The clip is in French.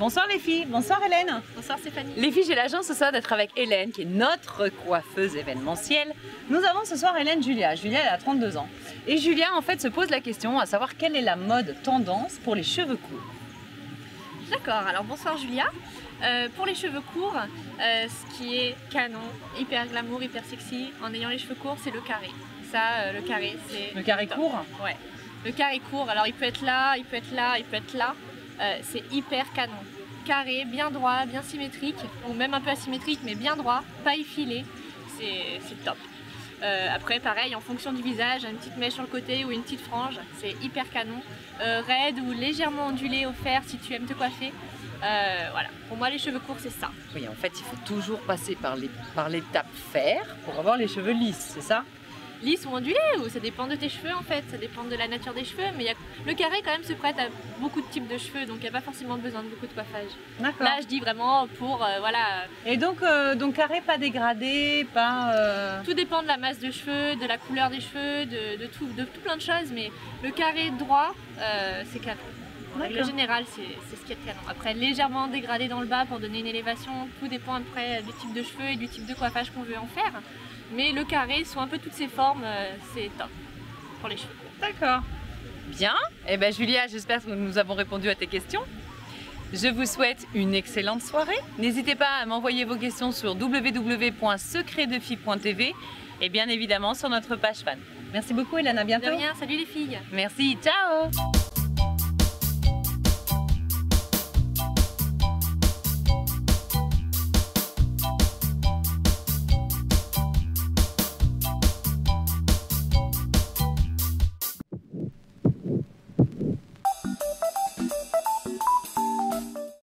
Bonsoir les filles, bonsoir Hélène. Bonsoir Stéphanie. Les filles, j'ai la chance ce soir d'être avec Hélène, qui est notre coiffeuse événementielle. Nous avons ce soir Hélène Julia. Julia, elle a 32 ans. Et Julia, en fait, se pose la question à savoir quelle est la mode tendance pour les cheveux courts. D'accord, alors bonsoir Julia. Pour les cheveux courts, ce qui est canon, hyper glamour, hyper sexy, en ayant les cheveux courts, c'est le carré. Ça, le carré, c'est... Le carré top. court? Ouais. Le carré court, alors il peut être là, il peut être là, il peut être là. C'est hyper canon. Carré, bien droit, bien symétrique, ou même un peu asymétrique, mais bien droit, pas effilé, c'est top. Après, pareil, en fonction du visage, une petite mèche sur le côté ou une petite frange, c'est hyper canon. Raide ou légèrement ondulé au fer si tu aimes te coiffer. Voilà, pour moi les cheveux courts c'est ça. Oui, en fait il faut toujours passer par l'étape fer pour avoir les cheveux lisses, c'est ça? Lisse ou ondulé, ou ça dépend de tes cheveux en fait, ça dépend de la nature des cheveux, mais le carré quand même se prête à beaucoup de types de cheveux, donc il n'y a pas forcément besoin de beaucoup de coiffage. D'accord. Là je dis vraiment pour, voilà. Et donc carré, pas dégradé, pas... Tout dépend de la masse de cheveux, de la couleur des cheveux, de tout plein de choses, mais le carré droit, c'est canon. En règle générale, c'est ce qui est canon. Après, légèrement dégradé dans le bas pour donner une élévation, tout dépend après du type de cheveux et du type de coiffage qu'on veut en faire. Mais le carré, sous un peu toutes ses formes, c'est top pour les cheveux. D'accord. Bien. Eh bien Julia, j'espère que nous avons répondu à tes questions. Je vous souhaite une excellente soirée. N'hésitez pas à m'envoyer vos questions sur www.secretdefille.tv et bien évidemment sur notre page fan. Merci beaucoup Hélène, à bientôt. De rien, salut les filles. Merci, ciao.